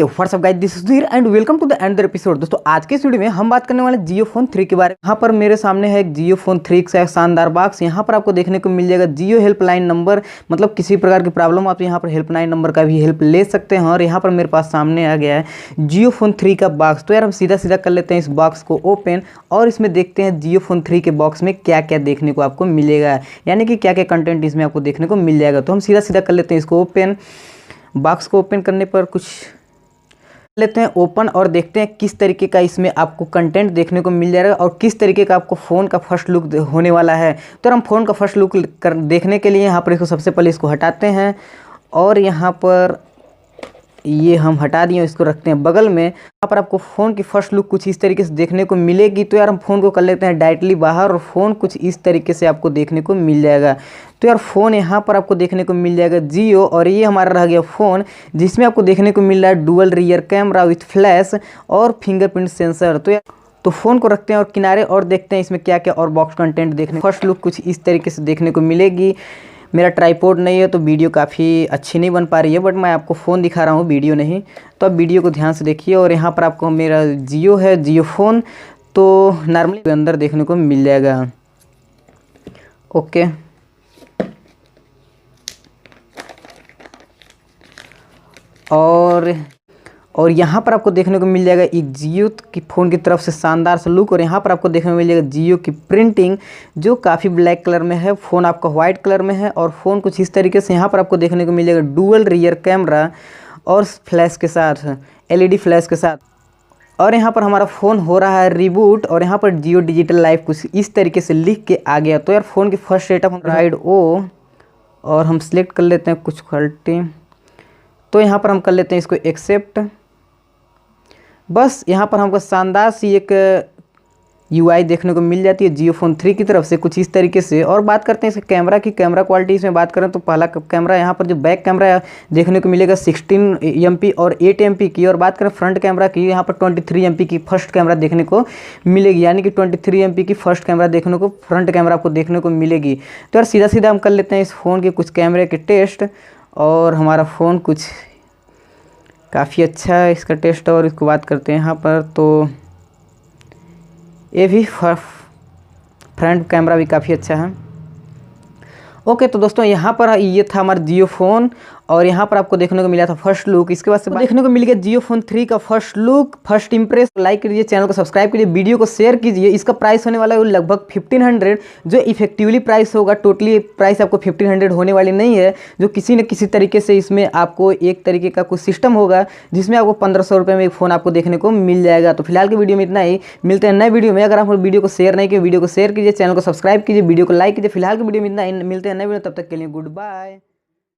WhatsApp guys, this is Sudhir and welcome to the another episode. दोस्तों आज के इस वीडियो में हम बात करने वाले जियो फोन 3 के बारे में। यहाँ पर मेरे सामने है एक जियो फोन 3 का शानदार बॉक्स। यहाँ पर आपको देखने को मिल जाएगा जियो हेल्पलाइन नंबर, मतलब किसी प्रकार की प्रॉब्लम आप यहाँ पर हेल्पलाइन नंबर का भी हेल्प ले सकते हैं। और यहाँ पर मेरे पास सामने आ गया है जियो फोन 3 का बॉक्स। तो यार हम सीधा सीधा कर लेते हैं इस बॉक्स को ओपन और इसमें देखते हैं जियो फोन 3 के बॉक्स में क्या क्या देखने को आपको मिलेगा, यानी कि क्या क्या कंटेंट इसमें आपको देखने को मिल जाएगा। तो हम सीधा सीधा कर लेते हैं इसको ओपन। बॉक्स को ओपन करने पर कुछ लेते हैं ओपन और देखते हैं किस तरीके का इसमें आपको कंटेंट देखने को मिल जाएगा और किस तरीके का आपको फ़ोन का फर्स्ट लुक होने वाला है। तो हम फ़ोन का फर्स्ट लुक देखने के लिए यहाँ पर इसको सबसे पहले इसको हटाते हैं और यहाँ पर ये हम हटा दिए, इसको रखते हैं बगल में। यहाँ पर आपको फ़ोन की फर्स्ट लुक कुछ इस तरीके से देखने को मिलेगी। तो यार हम फ़ोन को कर लेते हैं डायरेक्टली बाहर और फ़ोन कुछ इस तरीके से आपको देखने को मिल जाएगा। तो यार फ़ोन यहाँ पर आपको देखने को मिल जाएगा जियो, और ये हमारा रह गया फ़ोन जिसमें आपको देखने को मिल रहा है dual rear camera with flash और फिंगरप्रिंट सेंसर। तो फ़ोन को रखते हैं और किनारे और देखते हैं इसमें क्या क्या और बॉक्स कंटेंट देखने। फर्स्ट लुक कुछ इस तरीके से देखने को मिलेगी। मेरा ट्राइपॉड नहीं है तो वीडियो काफ़ी अच्छी नहीं बन पा रही है, बट मैं आपको फ़ोन दिखा रहा हूँ, वीडियो नहीं। तो आप वीडियो को ध्यान से देखिए। और यहाँ पर आपको मेरा जियो है, जियो फ़ोन तो नॉर्मली अंदर देखने को मिल जाएगा। ओके, और यहाँ पर आपको देखने को मिल जाएगा एक जियो की फ़ोन की तरफ से शानदार सा लुक। और यहाँ पर आपको देखने को मिल जाएगा जियो की प्रिंटिंग जो काफ़ी ब्लैक कलर में है, फ़ोन आपका वाइट कलर में है और फ़ोन कुछ इस तरीके से। यहाँ पर आपको देखने को मिल जाएगा डुअल रियर कैमरा और फ्लैश के साथ, एलईडी फ्लैश के साथ। और यहाँ पर हमारा फ़ोन हो रहा है रिबूट और यहाँ पर जियो डिजिटल लाइफ कुछ इस तरीके से लिख के आ गया। तो यार फ़ोन की फर्स्ट सेटअप हम राइड ओ और हम सिलेक्ट कर लेते हैं कुछ क्वालिटी। तो यहाँ पर हम कर लेते हैं इसको एक्सेप्ट। बस यहाँ पर हमको शानदार सी एक यूआई देखने को मिल जाती है जियो फोन 3 की तरफ से कुछ इस तरीके से। और बात करते हैं इसके कैमरा की, कैमरा क्वालिटी इसमें बात करें तो पहला कैमरा यहाँ पर जो बैक कैमरा देखने को मिलेगा 16 MP और 8 MP की। और बात करें फ्रंट कैमरा की, यहाँ पर 23 MP की फर्स्ट कैमरा देखने को मिलेगी, यानी कि 23 MP की फर्स्ट कैमरा देखने को, फ्रंट कैमरा आपको देखने को मिलेगी। तो यार सीधा सीधा हम कर लेते हैं इस फ़ोन के कुछ कैमरे के टेस्ट। और हमारा फ़ोन कुछ काफ़ी अच्छा है इसका टेस्ट। और इसको बात करते हैं यहाँ पर, तो ये भी फ्रंट कैमरा भी काफ़ी अच्छा है। ओके, तो दोस्तों यहाँ पर ये था हमारा जियो फ़ोन और यहाँ पर आपको देखने को मिला था फर्स्ट लुक। इसके बाद से देखने को मिल गया जियो फोन 3 का first look, first Impress. Like कीजिए, चैनल को सब्सक्राइब कीजिए, वीडियो को शेयर कीजिए। इसका प्राइस होने वाला है लगभग 1500, जो इफेक्टिवली प्राइस होगा। टोटली प्राइस आपको 1500 होने वाली नहीं है, जो किसी न किसी तरीके से इसमें आपको एक तरीके का कुछ सिस्टम होगा जिसमें आपको 1500 रुपये में एक फ़ोन आपको देखने को मिल जाएगा। तो फिलहाल की वीडियो में इतना ही, मिलते हैं नए वीडियो में। अगर आप वीडियो को शेयर नहीं किए, वीडियो को शेयर कीजिए, चैनल को सब्सक्राइब कीजिए, वीडियो को लाइक कीजिए। फिलहाल की वीडियो में इतना ही, मिलते हैं नए वीडियो, तब तक के लिए गुड बाय।